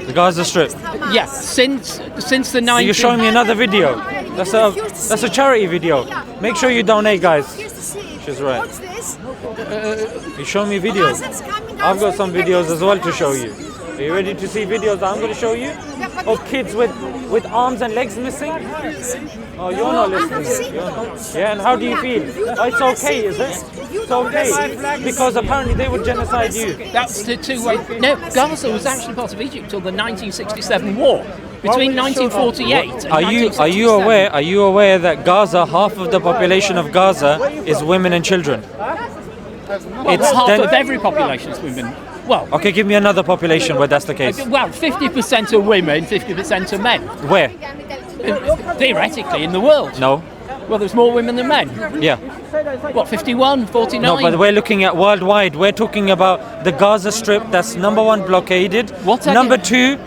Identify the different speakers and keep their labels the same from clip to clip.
Speaker 1: The Gaza Strip.
Speaker 2: Yeah, since the 90s.
Speaker 1: You're showing me another video. That's a charity video. Make sure you donate, guys. She's right.
Speaker 3: What's this?
Speaker 1: You show me videos. I've got some videos as well to show you. Are you ready to see videos that I'm going to show you? Of kids with arms and legs missing? Oh, you're not listening. Yeah, and how do you feel? Oh, it's okay, is it? It's okay. Because apparently they would genocide you.
Speaker 2: That's the two-way. No, Gaza was actually part of Egypt till the 1967 war. Between 1948 and 1967.
Speaker 1: Are you aware that Gaza, half of the population of Gaza is women and children?
Speaker 2: It's half of every population is women. Well,
Speaker 1: okay, give me another population where that's the case.
Speaker 2: Well, 50% are women, 50% are men.
Speaker 1: Where?
Speaker 2: Theoretically, in the world.
Speaker 1: No.
Speaker 2: Well, there's more women than men.
Speaker 1: Yeah.
Speaker 2: What, 51, 49?
Speaker 1: No, but we're looking at worldwide. We're talking about the Gaza Strip that's number one, blockaded. Number two,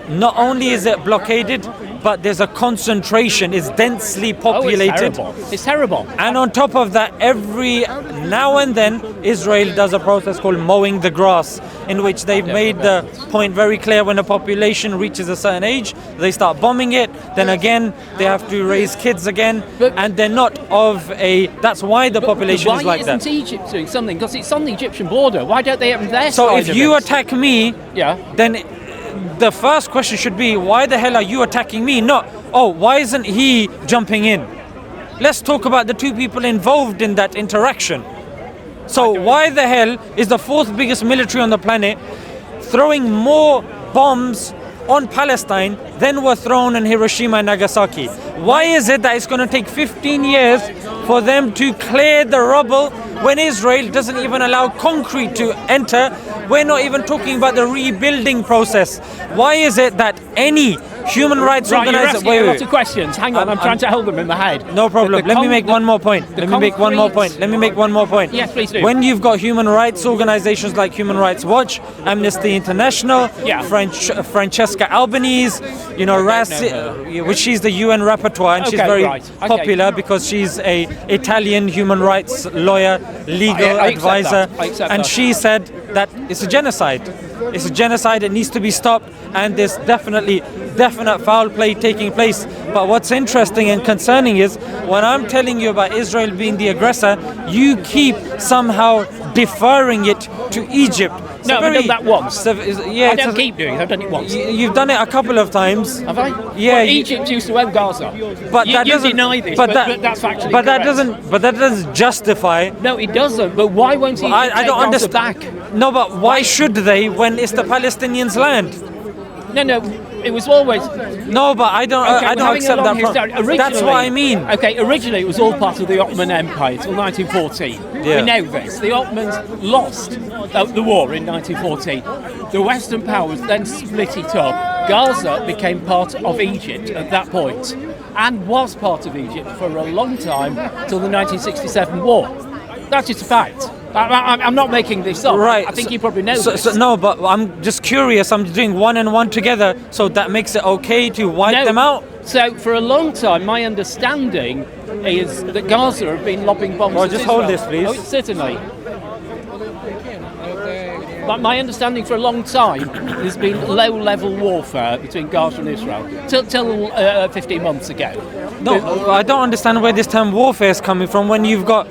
Speaker 1: not only is it blockaded, but there's a concentration. It's densely populated.
Speaker 2: Oh, it's terrible.
Speaker 1: And on top of that, every now and then, Israel does a process called mowing the grass, in which they've made the point very clear: when a population reaches a certain age, they start bombing it. Then again, they have to raise kids again, and they're not of a. That's why the population is like that.
Speaker 2: Why isn't Egypt doing something? Because it's on the Egyptian border. Why don't they have their
Speaker 1: So
Speaker 2: side
Speaker 1: if
Speaker 2: of
Speaker 1: you
Speaker 2: it?
Speaker 1: attack me, then the first question should be, why the hell are you attacking me? Not, oh, why isn't he jumping in? Let's talk about the two people involved in that interaction. So why the hell is the fourth biggest military on the planet throwing more bombs on Palestine than were thrown in Hiroshima and Nagasaki? Why is it that it's going to take 15 years for them to clear the rubble when Israel doesn't even allow concrete to enter? We're not even talking about the rebuilding process. Why is it that any human rights organization...
Speaker 2: You're asking a lot of questions. Hang on, I'm trying to hold them in the head.
Speaker 1: No problem. Let me make one more point. Let me make one more point.
Speaker 2: Yes, please do.
Speaker 1: When you've got human rights organizations like Human Rights Watch, Amnesty International, Francesca Albanese, you know, which she's the UN rapporteur, and she's very popular because she's a Italian human rights lawyer, legal advisor, and she said that it's a genocide. It's a genocide. It needs to be stopped, and there's definite foul play taking place. But what's interesting and concerning is when I'm telling you about Israel being the aggressor, you keep somehow deferring it to Egypt.
Speaker 2: No, I've done that once.
Speaker 1: I
Speaker 2: don't keep doing it. I've done it once.
Speaker 1: You've done it a couple of times.
Speaker 2: Have I?
Speaker 1: Yeah.
Speaker 2: Well, Egypt used to own Gaza.
Speaker 1: But
Speaker 2: you deny this. But that's factually
Speaker 1: But that
Speaker 2: correct.
Speaker 1: doesn't justify.
Speaker 2: No, it doesn't. But why won't Egypt
Speaker 1: I don't
Speaker 2: Gaza
Speaker 1: understand.
Speaker 2: back?
Speaker 1: No, but why should they when it's the Palestinians' land?
Speaker 2: No. It was always.
Speaker 1: No, but I don't accept that. That's what I mean.
Speaker 2: Okay, originally it was all part of the Ottoman Empire till 1914.
Speaker 1: Yeah.
Speaker 2: We know this. The Ottomans lost the war in 1914. The Western powers then split it up. Gaza became part of Egypt at that point, and was part of Egypt for a long time till the 1967 war. That's just a fact. I'm not making this up.
Speaker 1: Right.
Speaker 2: I think you probably know this.
Speaker 1: No, but I'm just curious. I'm doing one and one together, so that makes it okay to wipe them out?
Speaker 2: So for a long time, my understanding is that Gaza have been lobbing bombs at
Speaker 1: just
Speaker 2: Israel.
Speaker 1: hold this, please.
Speaker 2: Oh, certainly. But my understanding for a long time, there's been low-level warfare between Gaza and Israel till 15 months ago.
Speaker 1: No, I don't understand where this term warfare is coming from when you've got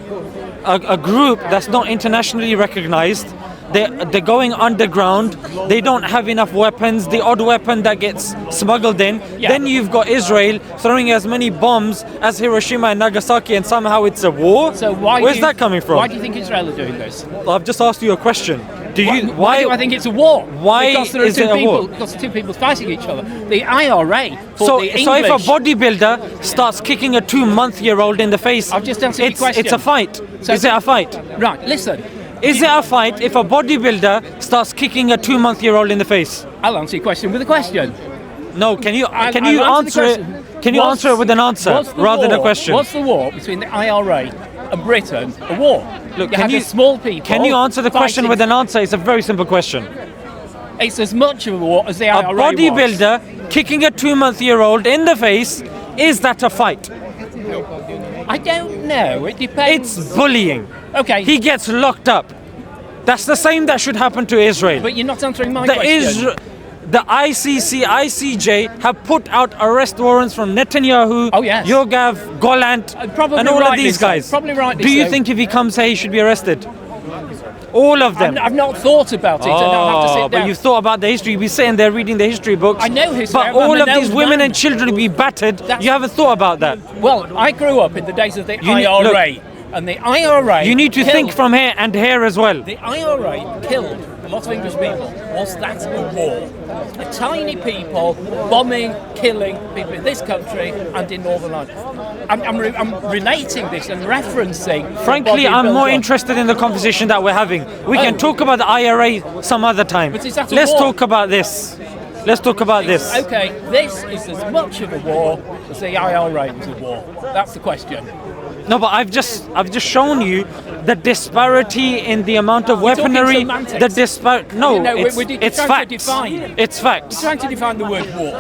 Speaker 1: a group that's not internationally recognized. They're going underground. They don't have enough weapons. The odd weapon that gets smuggled in. Yeah. Then you've got Israel throwing as many bombs as Hiroshima and Nagasaki, and somehow it's a war.
Speaker 2: So
Speaker 1: where's that coming from?
Speaker 2: Why do you think Israel are doing this?
Speaker 1: Well, I've just asked you a question.
Speaker 2: Why do I think it's a war?
Speaker 1: Why
Speaker 2: because there are
Speaker 1: is it a war?
Speaker 2: Because two people fighting each other. The IRA.
Speaker 1: So if a bodybuilder starts kicking a 2-month-old in the face,
Speaker 2: I've just answered your question.
Speaker 1: It's a fight.
Speaker 2: So
Speaker 1: is it a fight?
Speaker 2: Right. Listen.
Speaker 1: Is it a fight if a bodybuilder starts kicking a 2-month-old in the face?
Speaker 2: I'll answer your question with a question.
Speaker 1: No, can you answer it? Can you answer it with an answer rather than a question?
Speaker 2: What's the war between the IRA and Britain? A war.
Speaker 1: Look,
Speaker 2: small people.
Speaker 1: Can you answer the question with an answer? It's a very simple question.
Speaker 2: It's as much of a war as the IRA
Speaker 1: A bodybuilder kicking a 2-month-old in the face, is that a fight?
Speaker 2: I don't know. It depends.
Speaker 1: It's bullying.
Speaker 2: Okay.
Speaker 1: He gets locked up. That's the same that should happen to Israel.
Speaker 2: But you're not answering my question.
Speaker 1: The ICC, ICJ have put out arrest warrants from Netanyahu,
Speaker 2: Oh, yes.
Speaker 1: Yogav, Golant,
Speaker 2: Probably
Speaker 1: and all of
Speaker 2: rightly
Speaker 1: these
Speaker 2: so.
Speaker 1: guys.
Speaker 2: Probably rightly
Speaker 1: Do you
Speaker 2: so.
Speaker 1: think if he comes here, he should be arrested? All of them.
Speaker 2: I've not thought about it, and I'll have to sit down.
Speaker 1: But you've thought about the history. You've been sitting there reading the history books.
Speaker 2: I know history.
Speaker 1: But
Speaker 2: I'm
Speaker 1: all
Speaker 2: a
Speaker 1: of these
Speaker 2: known
Speaker 1: women
Speaker 2: man.
Speaker 1: and children will be battered.
Speaker 2: That's-
Speaker 1: You haven't thought about that.
Speaker 2: Well, I grew up in the days of the
Speaker 1: need-
Speaker 2: IRA, and the IRA.
Speaker 1: You need to
Speaker 2: killed-
Speaker 1: think from here and here as well.
Speaker 2: The IRA killed a lot of English people. Was that a war? A tiny people bombing, killing people in this country and in Northern Ireland. I'm relating this and referencing. the
Speaker 1: Frankly,
Speaker 2: body
Speaker 1: I'm more
Speaker 2: built up.
Speaker 1: interested in the conversation that we're having. We can talk about the IRA some other time.
Speaker 2: But is that a
Speaker 1: Let's
Speaker 2: war?
Speaker 1: talk about this. Let's talk about this.
Speaker 2: Okay, this is as much of a war as the IRA was a war. That's the question.
Speaker 1: No, but I've just shown you the disparity in the amount of
Speaker 2: We're talking
Speaker 1: weaponry.
Speaker 2: semantics.
Speaker 1: No,
Speaker 2: No,
Speaker 1: it's,
Speaker 2: we're
Speaker 1: it's
Speaker 2: trying
Speaker 1: facts.
Speaker 2: to define.
Speaker 1: It's facts.
Speaker 2: Trying to define the word war.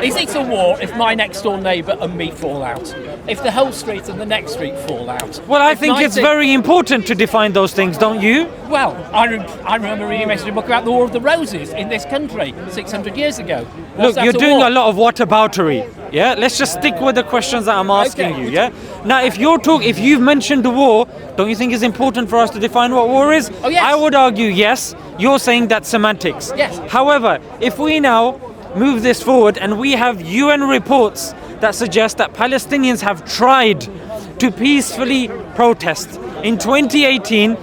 Speaker 2: Is it a war if my next door neighbour and me fall out? If the whole street and the next street fall out?
Speaker 1: Well, I
Speaker 2: If
Speaker 1: think it's
Speaker 2: 90
Speaker 1: very important to define those things, don't you?
Speaker 2: Well, I remember reading a book about the War of the Roses in this country 600 years ago. Was
Speaker 1: Look,
Speaker 2: that
Speaker 1: you're doing
Speaker 2: war?
Speaker 1: a lot of whataboutery. Yeah, let's just stick with the questions that I'm asking
Speaker 2: Okay.
Speaker 1: you. Yeah. Now, if you've mentioned the war, don't you think it's important for us to define what war is?
Speaker 2: Oh, yes.
Speaker 1: I would argue yes. You're saying that's semantics.
Speaker 2: Yes.
Speaker 1: However, if we now move this forward and we have UN reports that suggest that Palestinians have tried to peacefully protest. In 2018,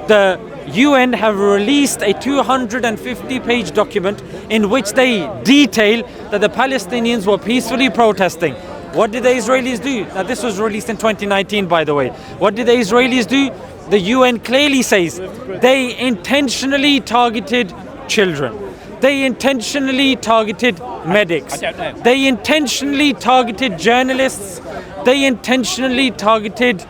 Speaker 1: the UN have released a 250-page document in which they detail that the Palestinians were peacefully protesting. What did the Israelis do? Now, this was released in 2019, by the way. What did the Israelis do? The UN clearly says they intentionally targeted children. They intentionally targeted medics.
Speaker 2: I don't know.
Speaker 1: They intentionally targeted journalists. They intentionally targeted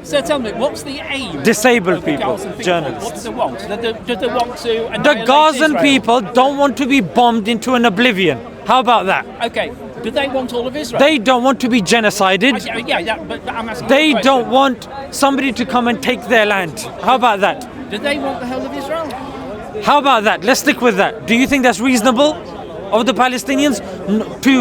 Speaker 2: So tell me, what's the aim?
Speaker 1: disabled
Speaker 2: of the
Speaker 1: people,
Speaker 2: Gazan
Speaker 1: journalists.
Speaker 2: What do they want? Do they want to
Speaker 1: The
Speaker 2: annihilate
Speaker 1: Gazan
Speaker 2: Israel?
Speaker 1: people don't want to be bombed into an oblivion. How about that?
Speaker 2: Okay, do they want all of Israel?
Speaker 1: They don't want to be genocided.
Speaker 2: Yeah, but I'm asking
Speaker 1: They
Speaker 2: you a question.
Speaker 1: don't want somebody to come and take their land. How about that?
Speaker 2: Do they want the whole of Israel?
Speaker 1: How about that? Let's stick with that. Do you think that's reasonable of the Palestinians to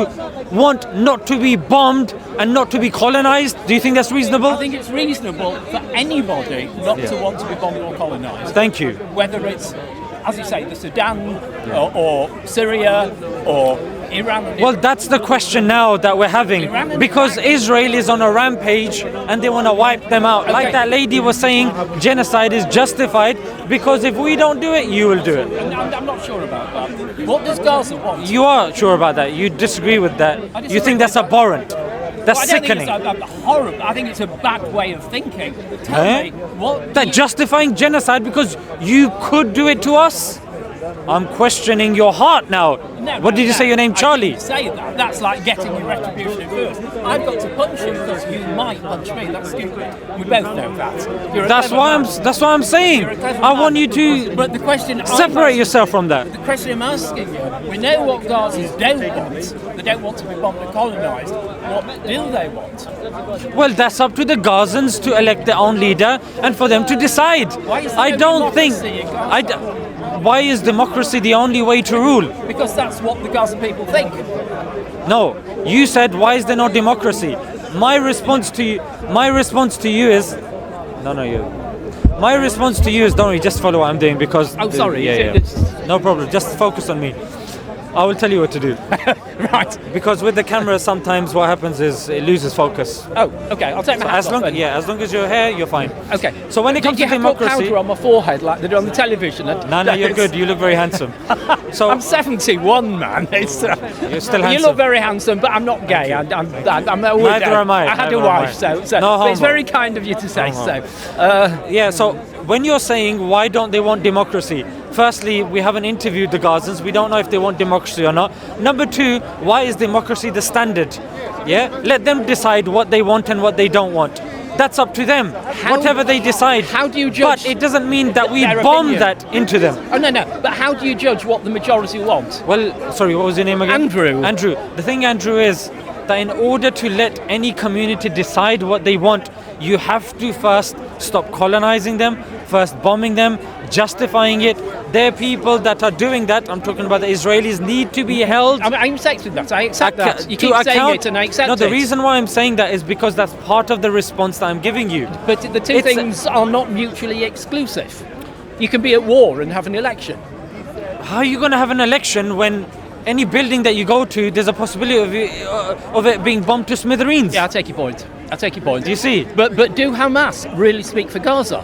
Speaker 1: want not to be bombed and not to be colonized? Do you think that's
Speaker 2: I
Speaker 1: reasonable?
Speaker 2: think it's reasonable for anybody not to want to be bombed or colonized.
Speaker 1: Thank you.
Speaker 2: Whether it's, as you say, the Sudan or Syria or Iran.
Speaker 1: Well, that's the question now that we're having, because Israel is on a rampage and they want to wipe them out. Like that lady was saying, genocide is justified because if we don't do it, you will do it.
Speaker 2: I'm not sure about that. What does Gaza want?
Speaker 1: You are sure about that. You disagree with that. You think that's abhorrent. That's
Speaker 2: I don't
Speaker 1: sickening.
Speaker 2: think it's horrible. I think it's a bad way of thinking. Tell
Speaker 1: Eh?
Speaker 2: me, what
Speaker 1: That justifying genocide because you could do it to us? I'm questioning your heart now.
Speaker 2: No,
Speaker 1: What did you
Speaker 2: no,
Speaker 1: say your name,
Speaker 2: I
Speaker 1: Charlie?
Speaker 2: didn't say that. That's like getting your retribution first. I've got to punch you because you might punch me. That's stupid. We both know that. You're a
Speaker 1: That's
Speaker 2: clever
Speaker 1: why
Speaker 2: man.
Speaker 1: That's what I'm saying.
Speaker 2: You're a clever
Speaker 1: I
Speaker 2: man.
Speaker 1: want you to
Speaker 2: But the question I'm
Speaker 1: separate
Speaker 2: asking-
Speaker 1: yourself from that.
Speaker 2: The question I'm asking you, we know what Gazans don't want. They don't want to be bombed and colonised. What do they want?
Speaker 1: Well, that's up to the Gazans to elect their own leader and for them to decide.
Speaker 2: Why is there
Speaker 1: I
Speaker 2: no
Speaker 1: don't think.
Speaker 2: democracy in Gaza?
Speaker 1: Why is democracy the only way to rule?
Speaker 2: Because that's what the Gazan people think.
Speaker 1: No, you said why is there no democracy? My response to you is, no, you. My response to you is don't worry, just follow what I'm doing because.
Speaker 2: Oh, sorry,
Speaker 1: Yeah,
Speaker 2: is it-
Speaker 1: yeah. No problem. Just focus on me. I will tell you what to do.
Speaker 2: Right.
Speaker 1: Because with the camera, sometimes what happens is it loses focus.
Speaker 2: Oh, okay. I'll take my hat
Speaker 1: As
Speaker 2: off
Speaker 1: long,
Speaker 2: then.
Speaker 1: as long as you're here, you're fine.
Speaker 2: Okay.
Speaker 1: So when it comes
Speaker 2: Did you
Speaker 1: to
Speaker 2: have to put
Speaker 1: democracy,
Speaker 2: powder on my forehead like they do on the television?
Speaker 1: no, you're good. You look very handsome. So
Speaker 2: I'm 71, man. It's,
Speaker 1: you're still
Speaker 2: You
Speaker 1: handsome.
Speaker 2: look very handsome, but I'm not gay. I'm a widow.
Speaker 1: Neither am I.
Speaker 2: I had
Speaker 1: Neither
Speaker 2: a
Speaker 1: am
Speaker 2: wife,
Speaker 1: I.
Speaker 2: so
Speaker 1: No
Speaker 2: but it's
Speaker 1: homo.
Speaker 2: very kind of you to say
Speaker 1: No
Speaker 2: so.
Speaker 1: homo. Yeah, so when you're saying why don't they want democracy? Firstly, we haven't interviewed the Gazans. We don't know if they want democracy or not. Number two, why is democracy the standard? Yeah, let them decide what they want and what they don't want. That's up to them. Whatever they decide.
Speaker 2: How do you judge
Speaker 1: But it doesn't mean that we
Speaker 2: their
Speaker 1: bomb
Speaker 2: opinion?
Speaker 1: that into them.
Speaker 2: Oh no, but how do you judge what the majority want?
Speaker 1: Well, sorry, what was your name again?
Speaker 2: Andrew.
Speaker 1: Andrew. The thing, Andrew, is that in order to let any community decide what they want, you have to first stop colonizing them, first bombing them, justifying it. There are people that are doing that. I'm talking about the Israelis need to be held.
Speaker 2: I'm accepting that. I accept that. You
Speaker 1: to
Speaker 2: keep saying
Speaker 1: account.
Speaker 2: it, and I accept it.
Speaker 1: No, the reason why I'm saying that is because that's part of the response that I'm giving you.
Speaker 2: But the two things are not mutually exclusive. You can be at war and have an election.
Speaker 1: How are you going to have an election when any building that you go to, there's a possibility of it being bombed to smithereens?
Speaker 2: Yeah, I take your point.
Speaker 1: Do you see?
Speaker 2: But do Hamas really speak for Gaza?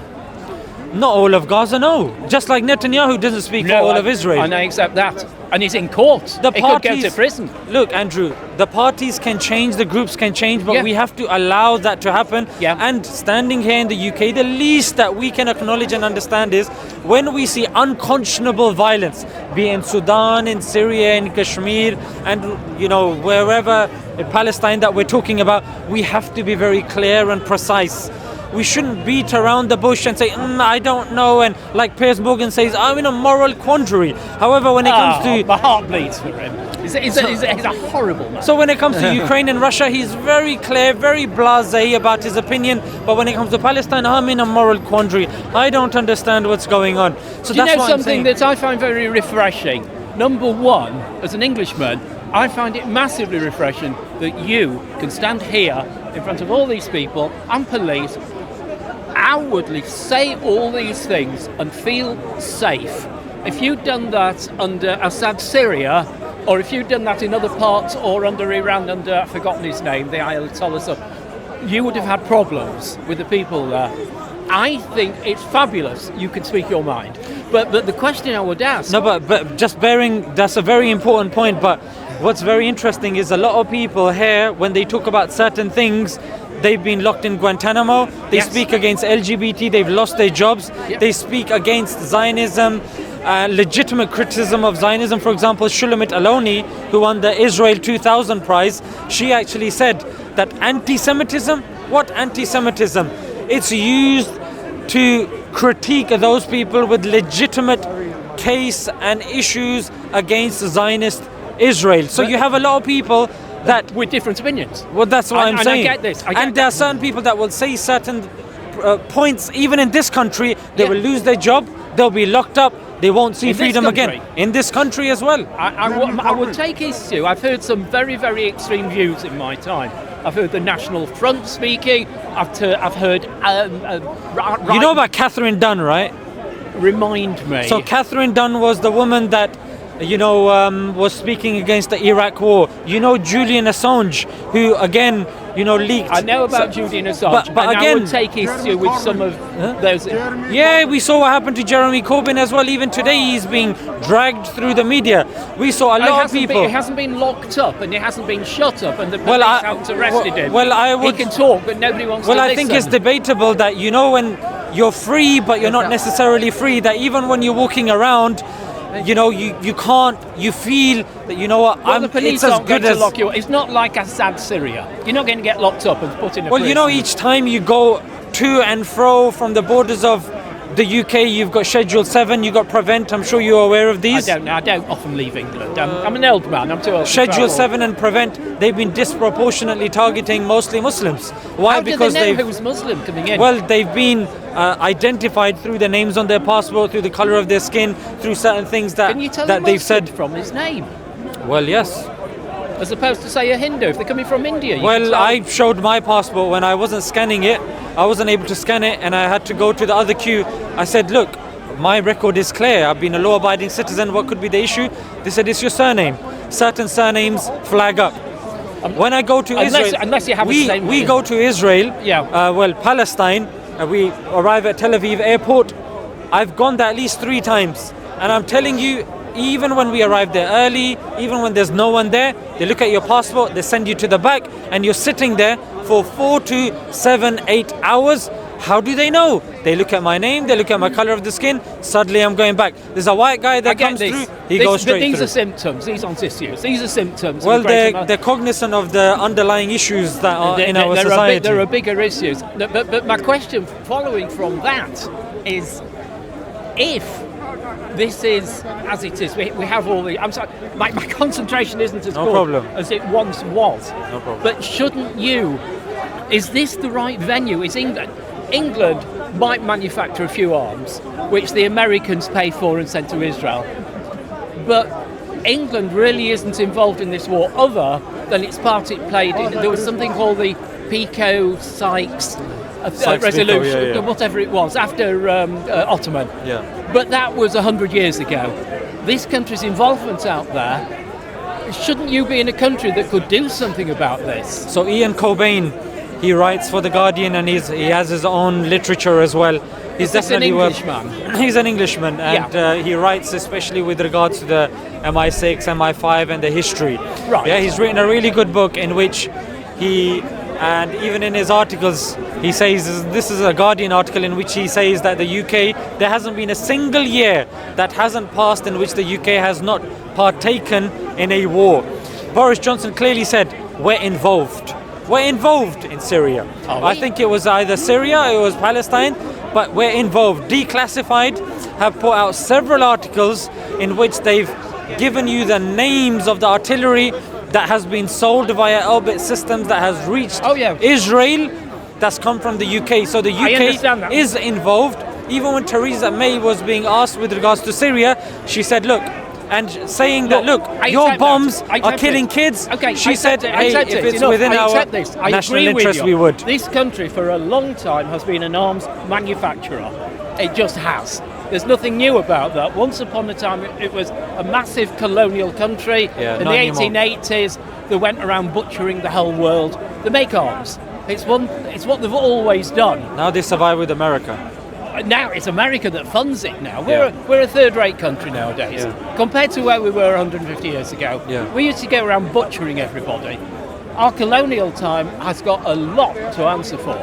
Speaker 1: Not all of Gaza, no. Just like Netanyahu doesn't speak for all of Israel.
Speaker 2: And I accept that. And he's in court. He could go to prison.
Speaker 1: Look, Andrew, the parties can change, the groups can change, but
Speaker 2: Yeah.
Speaker 1: we have to allow that to happen.
Speaker 2: Yeah.
Speaker 1: And standing here in the UK, the least that we can acknowledge and understand is when we see unconscionable violence, be it in Sudan, in Syria, in Kashmir, and wherever in Palestine that we're talking about, we have to be very clear and precise. We shouldn't beat around the bush and say, I don't know, and like Piers Morgan says, I'm in a moral quandary. However, when it comes to...
Speaker 2: My heart bleeds for him. He's a horrible man.
Speaker 1: So when it comes to Ukraine and Russia, he's very clear, very blasé about his opinion. But when it comes to Palestine, I'm in a moral quandary. I don't understand what's going on. So
Speaker 2: Do you
Speaker 1: that's
Speaker 2: know
Speaker 1: what
Speaker 2: something
Speaker 1: I'm saying.
Speaker 2: that I find very refreshing? Number one, as an Englishman, I find it massively refreshing that you can stand here in front of all these people and police, outwardly say all these things and feel safe. If you'd done that under Assad Syria, or if you'd done that in other parts or under Iran, under, I've forgotten his name, the Ayatollah, you would have had problems with the people there. I think it's fabulous you can speak your mind. But the question I would ask...
Speaker 1: No, but just that's a very important point, but what's very interesting is a lot of people here, when they talk about certain things, they've been locked in Guantanamo, they speak against LGBT, they've lost their jobs, they speak against Zionism, legitimate criticism of Zionism. For example, Shulamit Aloni, who won the Israel 2000 prize, she actually said that anti-Semitism, what anti-Semitism? It's used to critique those people with legitimate case and issues against Zionist Israel. So you have a lot of people that
Speaker 2: with different opinions.
Speaker 1: Well, that's what I'm saying.
Speaker 2: I get this.
Speaker 1: And there are certain people that will say certain points, even in this country, they will lose their job, they'll be locked up, they won't see freedom again. In this country as well.
Speaker 2: I would take issue. I've heard some very, very extreme views in my time. I've heard the National Front speaking. I've heard...
Speaker 1: You know about Catherine Dunn, right?
Speaker 2: Remind me.
Speaker 1: So Catherine Dunn was the woman that was speaking against the Iraq war. Julian Assange, who again, leaked.
Speaker 2: I know about Julian Assange,
Speaker 1: but again,
Speaker 2: I would take issue with some of those.
Speaker 1: Yeah, we saw what happened to Jeremy Corbyn as well. Even today, he's being dragged through the media. We saw a lot of people.
Speaker 2: He hasn't been locked up and he hasn't been shut up, and the police haven't arrested him. He can talk, but nobody wants to listen.
Speaker 1: I think it's debatable that when you're free, but you're not necessarily free. That even when you're walking around, you can't. You feel that
Speaker 2: the police aren't going to lock you up. It's not like Assad Syria. You're not going to get locked up and put in a prison.
Speaker 1: Each time you go to and fro from the borders of the UK, you've got Schedule 7, you've got Prevent. I'm sure you're aware of these.
Speaker 2: I don't know. I don't often leave England. I'm an old man. I'm too old.
Speaker 1: Schedule 7 and Prevent, they've been disproportionately targeting mostly Muslims. Why?
Speaker 2: How
Speaker 1: because
Speaker 2: do they know who's Muslim coming in?
Speaker 1: Well, they've been identified through the names on their passport, through the colour of their skin, through certain things that,
Speaker 2: Can you tell
Speaker 1: that they've said
Speaker 2: from his name?
Speaker 1: Well, yes.
Speaker 2: As opposed to, say, a Hindu, if they're coming from India.
Speaker 1: Well, I showed my passport when I wasn't scanning it. I wasn't able to scan it, and I had to go to the other queue. I said, look, my record is clear. I've been a law-abiding citizen. What could be the issue? They said, it's your surname. Certain surnames flag up. When I go to Israel,
Speaker 2: unless you have the same
Speaker 1: we go to Israel, Palestine, we arrive at Tel Aviv airport. I've gone there at least 3 times. And I'm telling you, even when we arrive there early, even when there's no one there, they look at your passport, they send you to the back, and you're sitting there for 4 to 7, 8 hours. How do they know? They look at my name, they look at my colour of the skin, suddenly I'm going back. There's a white guy that comes through, he goes straight through.
Speaker 2: These are symptoms, these aren't issues. These are symptoms.
Speaker 1: Well, they're cognizant of the underlying issues that are in our society.
Speaker 2: There are bigger issues. But my question following from that is, if this is as it is, we have all the... I'm sorry, my concentration isn't as good as it once was.
Speaker 1: No problem.
Speaker 2: But shouldn't you... Is this the right venue? Is England might manufacture a few arms, which the Americans pay for and send to Israel. But England really isn't involved in this war other than its part it played in. There was something called the Pico-Sykes resolution, whatever it was, after Ottoman.
Speaker 1: Yeah.
Speaker 2: But that was 100 years ago. This country's involvement out there, shouldn't you be in a country that could do something about this?
Speaker 1: So Ian Cobain, he writes for The Guardian, and he has his own literature as well. He's definitely
Speaker 2: an Englishman.
Speaker 1: He's an Englishman, and he writes especially with regards to the MI6, MI5, and the history.
Speaker 2: Right.
Speaker 1: Yeah, he's written a really good book in which and even in his articles, he says, this is a Guardian article in which he says that the UK, there hasn't been a single year that hasn't passed in which the UK has not partaken in a war. Boris Johnson clearly said, we're involved. We're involved in Syria. I think it was either Syria or it was Palestine, but we're involved. Declassified have put out several articles in which they've given you the names of the artillery that has been sold via Elbit Systems that has reached Israel, that's come from the UK. So the UK is involved. Even when Theresa May was being asked with regards to Syria, she said, look, and saying that, look, your bombs are killing kids.
Speaker 2: Okay,
Speaker 1: she said, hey, if it's within our national interest, we would.
Speaker 2: This country for a long time has been an arms manufacturer. It just has. There's nothing new about that. Once upon a time, it was a massive colonial country. In the 1880s, they went around butchering the whole world. They make arms. It's what they've always done.
Speaker 1: Now they survive with America.
Speaker 2: Now it's America that funds it now. We're a third-rate country nowadays. Compared to where we were 150 years ago. We used to go around butchering everybody. Our colonial time has got a lot to answer for.